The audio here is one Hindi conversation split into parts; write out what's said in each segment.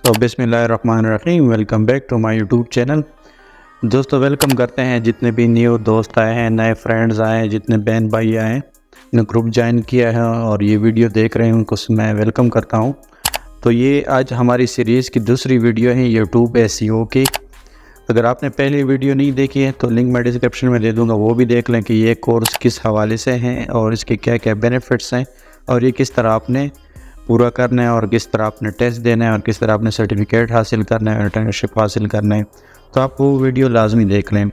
तो बिस्मिल्लाहिर्रहमानिर्रहीम, welcome back to my YouTube channel. दोस्तों वेलकम करते हैं जितने भी न्यू दोस्त आए हैं, नए फ्रेंड्स आए हैं, जितने बहन भाई आए हैं, ने ग्रुप ज्वाइन किया है और ये वीडियो देख रहे हैं उनको मैं वेलकम करता हूं। तो ये आज हमारी सीरीज़ की दूसरी वीडियो है यूट्यूब एसईओ की। अगर आपने पहली वीडियो नहीं देखी है तो लिंक मैं डिस्क्रिप्शन में दे दूँगा, वो भी देख लें कि ये कोर्स किस हवाले से हैं और इसके क्या क्या बेनिफिट्स हैं और ये किस तरह आपने पूरा करना है और किस तरह आपने टेस्ट देना है और किस तरह आपने सर्टिफिकेट हासिल करना है, इंटर्नशिप हासिल करना है। तो आप वो वीडियो लाजमी देख लें।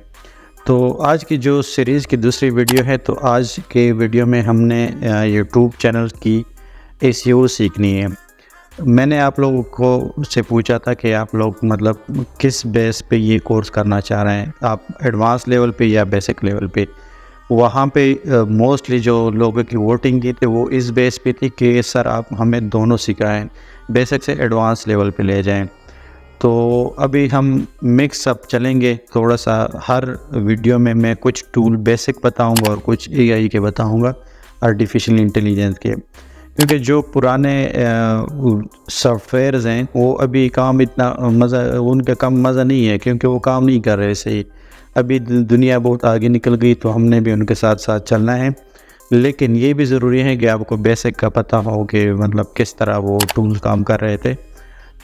तो आज की जो सीरीज़ की दूसरी वीडियो है, तो आज के वीडियो में हमने यूट्यूब चैनल की एसईओ सीखनी है। मैंने आप लोगों को से पूछा था कि आप लोग मतलब किस बेस पे ये कोर्स करना चाह रहे हैं, आप एडवांस लेवल पे या बेसिक लेवल पे। वहाँ पे मोस्टली जो लोगों की वोटिंग की थी वो इस बेस पे थी कि सर आप हमें दोनों सिखाएं, बेसिक से एडवांस लेवल पे ले जाएं। तो अभी हम मिक्स अप चलेंगे थोड़ा सा। हर वीडियो में मैं कुछ टूल बेसिक बताऊंगा और कुछ एआई के बताऊंगा, आर्टिफिशियल इंटेलिजेंस के, क्योंकि जो पुराने सॉफ्टवेयर्स हैं वो अभी काम इतना मज़ा उनका कम मज़ा नहीं है, क्योंकि वो काम नहीं कर रहे सही। अभी दुनिया बहुत आगे निकल गई तो हमने भी उनके साथ साथ चलना है। लेकिन ये भी ज़रूरी है कि आपको बेसिक का पता हो कि मतलब किस तरह वो टूल्स काम कर रहे थे।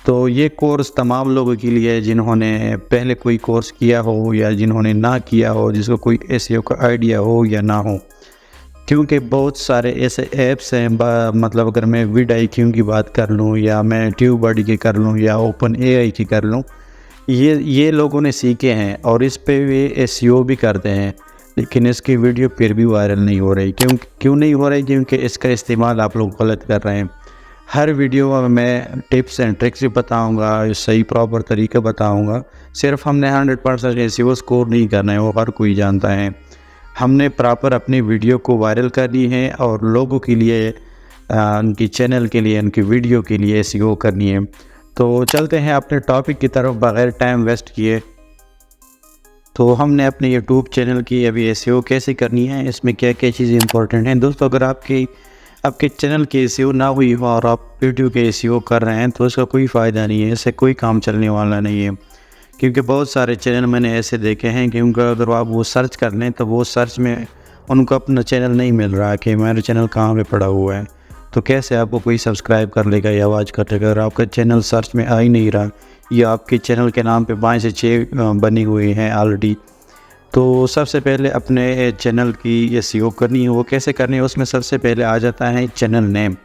तो ये कोर्स तमाम लोगों के लिए है जिन्होंने पहले कोई कोर्स किया हो या जिन्होंने ना किया हो, जिसको कोई एसईओ का आइडिया हो या ना हो। क्योंकि बहुत सारे ऐसे ऐप्स हैं, मतलब अगर मैं vidIQ की बात कर लूँ या मैं ट्यूबबडी की कर लूँ या ओपन एआई की कर लूँ, ये लोगों ने सीखे हैं और इस पे वे एसईओ भी करते हैं, लेकिन इसकी वीडियो फिर भी वायरल नहीं हो रही। क्यों नहीं हो रही? क्योंकि इसका इस्तेमाल आप लोग गलत कर रहे हैं। हर वीडियो में मैं टिप्स एंड ट्रिक्स भी बताऊंगा, सही प्रॉपर तरीका बताऊंगा। सिर्फ हमने 100% एसईओ स्कोर नहीं करना है, वो हर कोई जानता है। हमने प्रॉपर अपनी वीडियो को वायरल करनी है और लोगों के लिए, उनकी चैनल के लिए, उनकी वीडियो के लिए एसईओ करनी है। तो चलते हैं अपने टॉपिक की तरफ बग़ैर टाइम वेस्ट किए। तो हमने अपने यूट्यूब चैनल की अभी एसईओ कैसे करनी है, इसमें क्या क्या चीज़ें इंपॉर्टेंट हैं। दोस्तों अगर आपके चैनल की एसईओ ना हुई हो और आप यूट्यूब के एसईओ कर रहे हैं तो इसका कोई फ़ायदा नहीं है, इससे कोई काम चलने वाला नहीं है। क्योंकि बहुत सारे चैनल मैंने ऐसे देखे हैं कि उनका अगर आप वो सर्च कर लें तो वो सर्च में उनको अपना चैनल नहीं मिल रहा कि मेरा चैनल कहाँ पे पड़ा हुआ है। तो कैसे आपको कोई सब्सक्राइब कर लेगा या आवाज़ कर लेगा अगर आपका चैनल सर्च में आ ही नहीं रहा, या आपके चैनल के नाम पे 5 से 6 बनी हुई हैं ऑलरेडी। तो सबसे पहले अपने चैनल की एसईओ करनी है। वो कैसे करनी है, उसमें सबसे पहले आ जाता है चैनल नेम।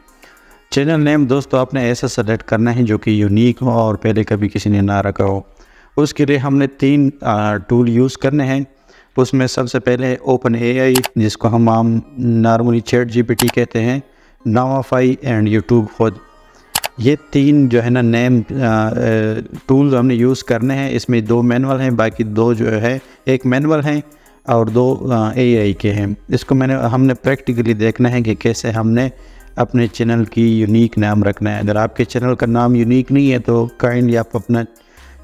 चैनल नेम दोस्तों आपने ऐसा सेलेक्ट करना है जो कि यूनिक हो और पहले कभी किसी ने ना रखा हो। उसके लिए हमने 3 टूल यूज़ करने हैं। उसमें सबसे पहले ओपन एआई, जिसको हम आम नॉर्मली ChatGPT कहते हैं, नावाफाई एंड यूट्यूब खुद। ये 3 जो है ना नेम टूल्स हमने यूज़ करने हैं। इसमें 2 मैनुअल हैं, बाकी 2 जो है, एक मैनुअल हैं और 2 एआई के हैं। इसको हमने प्रैक्टिकली देखना है कि कैसे हमने अपने चैनल की यूनिक नाम रखना है। अगर आपके चैनल का नाम यूनिक नहीं है तो काइंडली आप अपना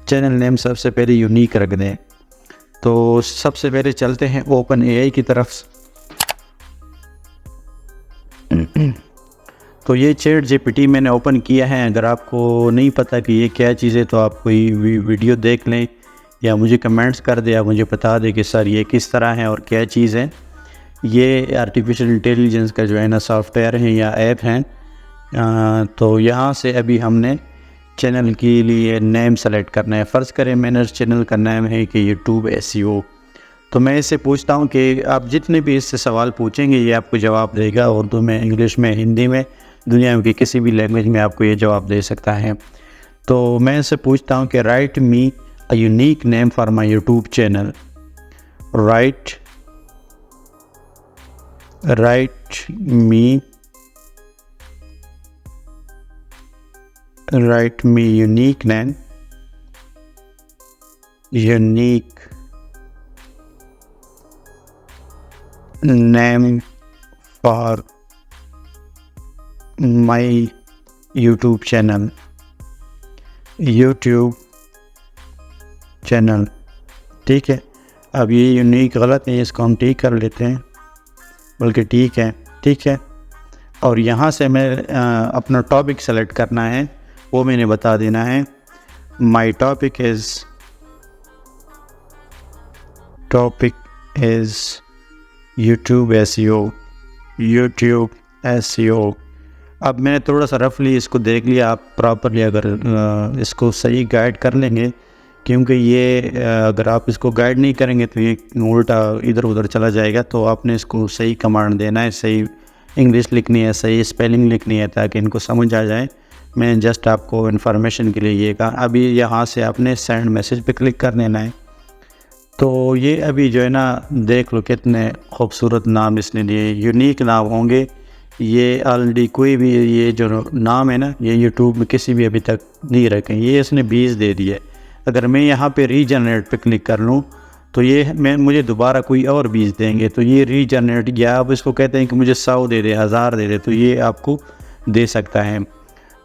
चैनल नेम सबसे पहले यूनिक रख दें। तो सबसे पहले चलते हैं ओपन एआई की तरफ। तो ये ChatGPT मैंने ओपन किया है। अगर आपको नहीं पता कि ये क्या चीज़ है तो आप कोई वीडियो देख लें या मुझे कमेंट्स कर दे, या मुझे बता दें कि सर ये किस तरह है और क्या चीज़ है। ये आर्टिफिशियल इंटेलिजेंस का जो है ना सॉफ्टवेयर है या ऐप हैं। तो यहाँ से अभी हमने चैनल के लिए नेम सेलेक्ट करना है। फ़र्ज़ करें मैंने चैनल का नाम है कि यूट्यूब एसईओ। तो मैं इससे पूछता हूँ कि आप जितने भी इससे सवाल पूछेंगे ये आपको जवाब देगा, उर्दू में, इंग्लिश में, हिंदी में, दुनिया की किसी भी लैंग्वेज में आपको ये जवाब दे सकता है। तो मैं इससे पूछता हूँ कि right me a unique name for my YouTube channel. Right me unique name for my YouTube channel। ठीक है। अब ये यूनिक गलत है, इसको हम ठीक कर लेते हैं, बल्कि ठीक है। और यहाँ से मैं अपना टॉपिक सेलेक्ट करना है, वो मैंने बता देना है। My topic is YouTube SEO। अब मैंने थोड़ा सा रफली इसको देख लिया, आप प्रॉपरली अगर इसको सही गाइड कर लेंगे, क्योंकि ये अगर आप इसको गाइड नहीं करेंगे तो ये उल्टा इधर उधर चला जाएगा। तो आपने इसको सही कमांड देना है, सही इंग्लिश लिखनी है, सही स्पेलिंग लिखनी है ताकि इनको समझ आ जाए। मैं जस्ट आपको इन्फॉर्मेशन के लिए ये कहा। अभी यहाँ से आपने सेंड मैसेज पे क्लिक कर देना है। तो ये अभी जो है ना, देख लो कितने खूबसूरत नाम इसने दिए, यूनिक नाम होंगे ये। ऑलरेडी कोई भी ये जो नाम है ना, ये यूट्यूब में किसी भी अभी तक नहीं रखे, ये इसने 20 दे दिए। अगर मैं यहाँ पे रीजनरेट पे क्लिक कर लूँ तो ये मुझे दोबारा कोई और 20 देंगे। तो ये रीजनरेट, या आप इसको कहते हैं कि मुझे 100 दे दे, 1000 दे दे, तो ये आपको दे सकता है।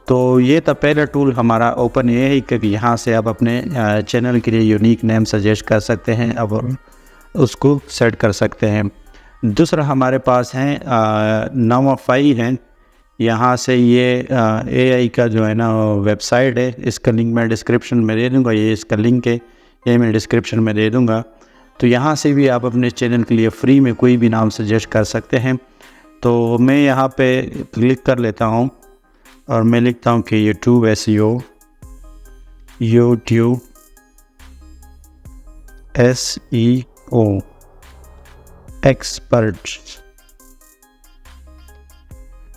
तो ये था पहला टूल हमारा ओपन ये है कि यहाँ से आप अपने चैनल के लिए यूनिक नेम सजेस्ट कर सकते हैं और उसको सेट कर सकते हैं। दूसरा हमारे पास है नावाफाई है। यहाँ से ये AI का जो है ना वेबसाइट है, इसका लिंक मैं डिस्क्रिप्शन में दे दूँगा। ये इसका लिंक है, ये मैं डिस्क्रिप्शन में दे दूँगा। तो यहाँ से भी आप अपने चैनल के लिए फ्री में कोई भी नाम सजेस्ट कर सकते हैं। तो मैं यहाँ पे क्लिक कर लेता हूँ और मैं लिखता हूँ कि YouTube SEO एक्सपर्ट।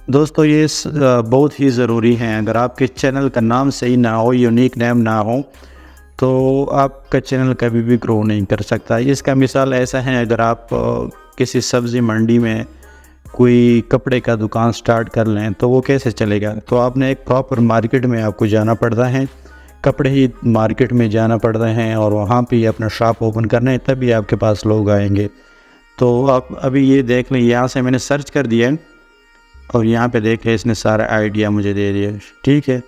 दोस्तों ये बहुत ही ज़रूरी है। अगर आपके चैनल का नाम सही ना हो, यूनिक नेम ना हो, तो आपका चैनल कभी भी ग्रो नहीं कर सकता। इसका मिसाल ऐसा है, अगर आप किसी सब्ज़ी मंडी में कोई कपड़े का दुकान स्टार्ट कर लें तो वो कैसे चलेगा। तो आपने एक प्रॉपर मार्केट में आपको जाना पड़ता है, कपड़े ही मार्केट में जाना पड़ता है और वहाँ पे अपना शॉप ओपन करना है, तभी आपके पास लोग आएंगे। तो आप अभी ये देख लें, यहाँ से मैंने सर्च कर दिया और यहाँ पे देख लें इसने सारा आइडिया मुझे दे दिया। ठीक है,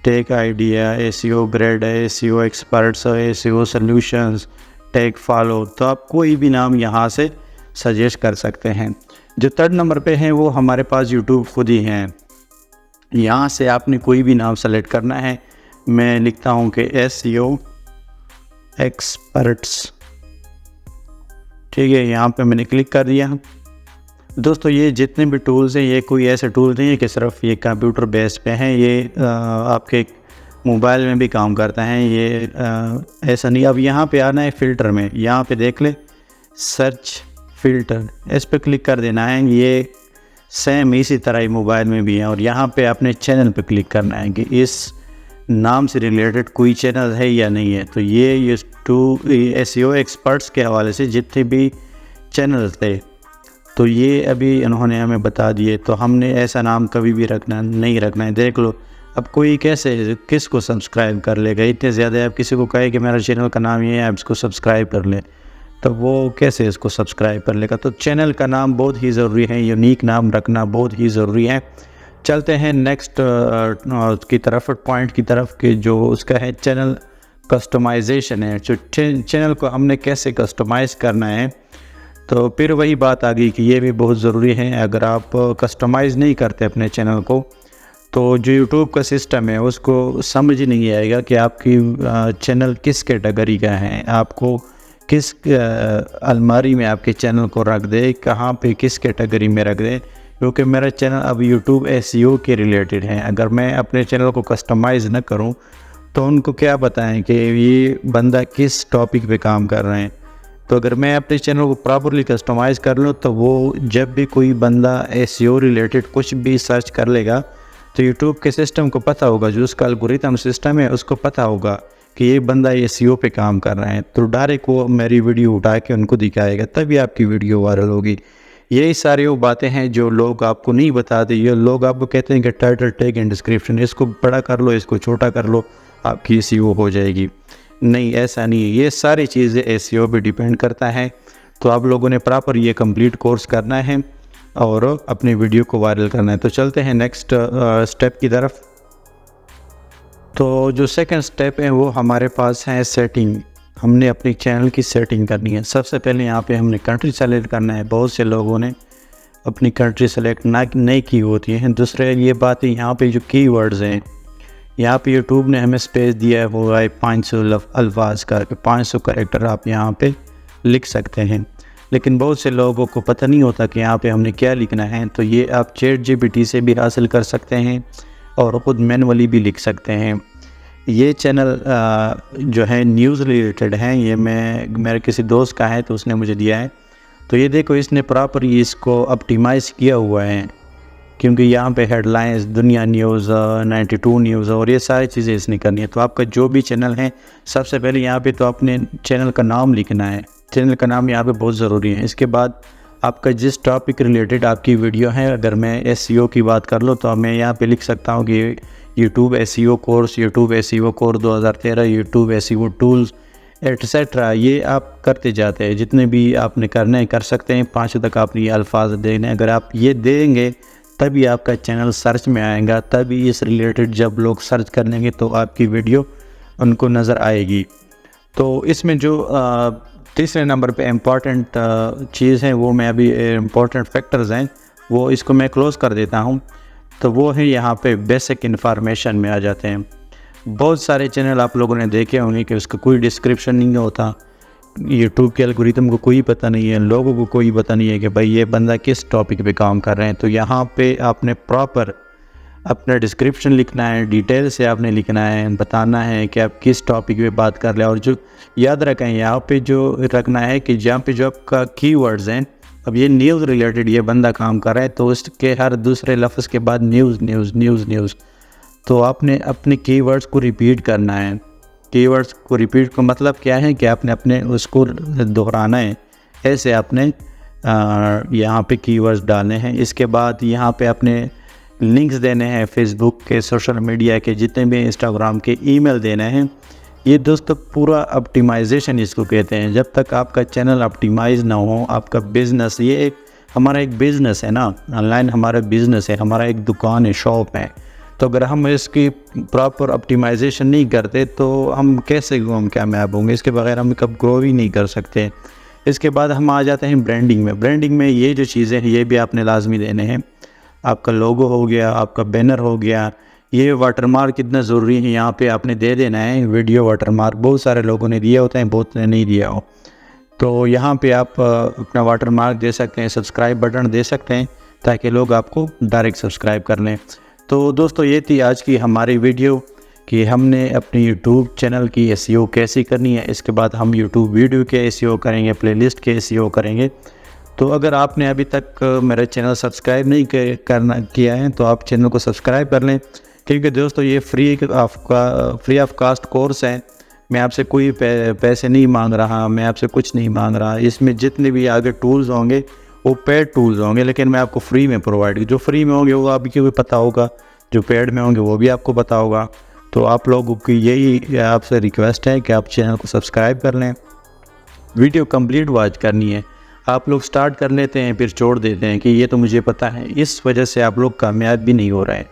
टेक आइडिया, SEO ग्रेड है, SEO एक्सपर्ट्स है, SEO सॉल्यूशंस, टेक फॉलो। तो आप कोई भी नाम यहाँ से सजेस्ट कर सकते हैं। जो 3rd नंबर पे हैं वो हमारे पास यूट्यूब खुद ही हैं। यहाँ से आपने कोई भी नाम सेलेक्ट करना है। मैं लिखता हूँ कि SEO एक्सपर्ट्स। ठीक है, यहाँ पे मैंने क्लिक कर दिया। दोस्तों ये जितने भी टूल्स हैं, ये कोई ऐसे टूल नहीं है कि सिर्फ ये कंप्यूटर बेस पे हैं, ये आपके मोबाइल में भी काम करता है। ये ऐसा नहीं। अब यहाँ पे आना है फ़िल्टर में, यहाँ पे देख ले सर्च फ़िल्टर, इस पर क्लिक कर देना है। ये सेम इसी तरह ही मोबाइल में भी है। और यहाँ पे अपने चैनल पे क्लिक करना है कि इस नाम से रिलेटेड कोई चैनल है या नहीं है। तो ये SEO एक्सपर्ट्स के हवाले से जितने भी चैनल थे, तो ये अभी इन्होंने हमें बता दिए। तो हमने ऐसा नाम कभी भी नहीं रखना है। देख लो, अब कोई कैसे किसको सब्सक्राइब कर लेगा। इतने ज़्यादा आप किसी को कहे कि मेरा चैनल का नाम ये है, आप इसको सब्सक्राइब कर लें, तो वो कैसे इसको सब्सक्राइब कर लेगा। तो चैनल का नाम बहुत ही ज़रूरी है, यूनिक नाम रखना बहुत ही ज़रूरी है। चलते हैं नेक्स्ट की तरफ, पॉइंट की तरफ, कि जो उसका है चैनल कस्टमाइजेशन है। जो चैनल को हमने कैसे कस्टमाइज़ करना है, तो फिर वही बात आ गई कि ये भी बहुत ज़रूरी है। अगर आप कस्टमाइज़ नहीं करते अपने चैनल को, तो जो यूट्यूब का सिस्टम है उसको समझ ही नहीं आएगा कि आपकी चैनल किस कैटेगरी का है, आपको किस अलमारी में आपके चैनल को रख दे, कहाँ पे किस कैटेगरी में रख दे। क्योंकि मेरा चैनल अब YouTube SEO के रिलेटेड है। अगर मैं अपने चैनल को कस्टमाइज़ न करूं तो उनको क्या बताएं कि ये बंदा किस टॉपिक पे काम कर रहे हैं। तो अगर मैं अपने चैनल को प्रॉपरली कस्टमाइज़ कर लूँ, तो वो जब भी कोई बंदा SEO रिलेटेड कुछ भी सर्च कर लेगा, तो YouTube के सिस्टम को पता होगा, जो उसका एल्गोरिथम सिस्टम है उसको पता होगा कि ये बंदा SEO पे काम कर रहा है। तो डायरेक्ट वो मेरी वीडियो उठा के उनको दिखाएगा, तभी आपकी वीडियो वायरल होगी। यही सारी वो बातें हैं जो लोग आपको नहीं बताते। ये लोग आपको कहते हैं कि टाइटल, टैग एंड डिस्क्रिप्शन, इसको बड़ा कर लो, इसको छोटा कर लो, आपकी SEO हो जाएगी। नहीं, ऐसा नहीं है। ये सारी चीज़ें SEO पे डिपेंड करता है। तो आप लोगों ने प्रॉपर ये कंप्लीट कोर्स करना है और अपनी वीडियो को वायरल करना है। तो चलते हैं नेक्स्ट स्टेप की तरफ। तो जो सेकंड स्टेप है वो हमारे पास है सेटिंग। हमने अपनी चैनल की सेटिंग करनी है। सबसे पहले यहाँ पे हमने कंट्री सेलेक्ट करना है। बहुत से लोगों ने अपनी कंट्री सेलेक्ट नहीं की होती है। दूसरे ये बात है, यहाँ पे जो कीवर्ड्स हैं, यहाँ पे यूट्यूब ने हमें स्पेस दिया है वो है 500 अल्फाज का, 500 करैक्टर आप यहाँ पे लिख सकते हैं। लेकिन बहुत से लोगों को पता नहीं होता कि यहाँ पे हमने क्या लिखना है, तो ये आप ChatGPT से भी हासिल कर सकते हैं और ख़ुद मैनुअली भी लिख सकते हैं। ये चैनल जो है न्यूज़ रिलेटेड है, ये मेरे किसी दोस्त का है तो उसने मुझे दिया है। तो ये देखो इसने प्रॉपर इसको ऑप्टिमाइज़ किया हुआ है, क्योंकि यहाँ पे हेडलाइंस, दुनिया न्यूज़, 92 न्यूज़ और ये सारी चीज़ें इसने करनी है। तो आपका जो भी चैनल है, सबसे पहले यहाँ पे तो अपने चैनल का नाम लिखना है। चैनल का नाम यहाँ पे बहुत ज़रूरी है। इसके बाद आपका जिस टॉपिक रिलेटेड आपकी वीडियो है, अगर मैं SEO की बात कर लो तो मैं यहाँ पे लिख सकता हूँ कि YouTube SEO course, YouTube SEO course 2013, YouTube SEO tools etcetera. ये आप करते जाते हैं, जितने भी आपने करने हैं कर सकते हैं। 5 तक आपने ये अल्फाज देने, अगर आप ये देंगे तभी आपका चैनल सर्च में आएगा, तभी इस रिलेटेड जब लोग सर्च कर लेंगे तो आपकी वीडियो उनको नज़र आएगी। तो इसमें जो तीसरे नंबर पे इम्पॉर्टेंट चीज़ है, वो मैं अभी इम्पॉर्टेंट फैक्टर्स हैं वो इसको मैं क्लोज़ कर देता हूँ। तो वो है यहाँ पे बेसिक इन्फॉर्मेशन में आ जाते हैं। बहुत सारे चैनल आप लोगों ने देखे होंगे कि उसका कोई डिस्क्रिप्शन नहीं होता। यूट्यूब के एल्गोरिथम को कोई पता नहीं है, लोगों को कोई पता नहीं है कि भाई ये बंदा किस टॉपिक पे काम कर रहे हैं। तो यहाँ पे आपने प्रॉपर अपना डिस्क्रिप्शन लिखना है, डिटेल से आपने लिखना है, बताना है कि आप किस टॉपिक पे बात कर रहे हैं। और जो याद रखें यहाँ पे जो रखना है कि जहाँ पे जो आपका कीवर्ड्स हैं, अब ये न्यूज़ रिलेटेड ये बंदा काम कर रहा है तो उसके हर दूसरे लफ्ज़ के बाद न्यूज़ न्यूज़ न्यूज़ न्यूज़। तो आपने अपने कीवर्ड्स को रिपीट करना है। कीवर्ड्स को रिपीट का मतलब क्या है कि आपने अपने उसको दोहराना है, ऐसे आपने यहाँ पे कीवर्ड्स डालने हैं। इसके बाद यहाँ पे आपने लिंक्स देने हैं फेसबुक के, सोशल मीडिया के, जितने भी इंस्टाग्राम के, ईमेल देने हैं। ये दोस्तों पूरा ऑप्टिमाइजेशन इसको कहते हैं। जब तक आपका चैनल ऑप्टिमाइज़ ना हो, आपका बिज़नेस, ये एक हमारा एक बिज़नेस है ना, ऑनलाइन हमारा बिज़नेस है, हमारा एक दुकान है, शॉप है। तो अगर हम इसकी प्रॉपर ऑप्टिमाइजेशन नहीं करते तो हम कैसे कामयाब होंगे? इसके बगैर हम कब ग्रो ही नहीं कर सकते। इसके बाद हम आ जाते हैं ब्रांडिंग में। ब्रांडिंग में ये जो चीज़ें हैं ये भी आपने लाजमी देने हैं। आपका लोगो हो गया, आपका बैनर हो गया, ये वाटरमार्क कितना ज़रूरी है यहाँ पे आपने दे देना है। वीडियो वाटरमार्क बहुत सारे लोगों ने दिए होते हैं, बहुत ने नहीं दिया हो, तो यहाँ पे आप अपना वाटरमार्क दे सकते हैं, सब्सक्राइब बटन दे सकते हैं ताकि लोग आपको डायरेक्ट सब्सक्राइब कर लें। तो दोस्तों ये थी आज की हमारी वीडियो कि हमने अपनी यूट्यूब चैनल की SEO कैसे करनी है। इसके बाद हम यूट्यूब वीडियो के SEO करेंगे, प्लेलिस्ट के SEO करेंगे। तो अगर आपने अभी तक मेरा चैनल सब्सक्राइब नहीं किया है तो आप चैनल को सब्सक्राइब कर लें, क्योंकि दोस्तों ये फ्री ऑफ कास्ट कोर्स है। मैं आपसे कोई पैसे नहीं मांग रहा, मैं आपसे कुछ नहीं मांग रहा। इसमें जितने भी आगे टूल्स होंगे वो पेड टूल्स होंगे, लेकिन मैं आपको फ्री में प्रोवाइड, जो फ्री में होंगे वो आपको भी पता होगा, जो पेड में होंगे वो भी आपको पता होगा। तो आप लोगों की यही आपसे रिक्वेस्ट है कि आप चैनल को सब्सक्राइब कर लें, वीडियो कंप्लीट वॉच करनी है। आप लोग स्टार्ट कर लेते हैं फिर छोड़ देते हैं कि ये तो मुझे पता है। इस वजह से आप लोग कामयाब भी नहीं हो रहे हैं,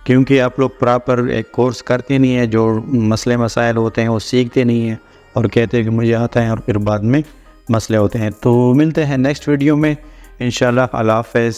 क्योंकि आप लोग प्रॉपर एक कोर्स करते नहीं हैं, जो मसले मसाइल होते हैं वो सीखते नहीं हैं और कहते हैं कि मुझे आता है, और फिर बाद में मसले होते हैं। तो मिलते हैं नेक्स्ट वीडियो में इंशाल्लाह। अल्लाह हाफ़िज़।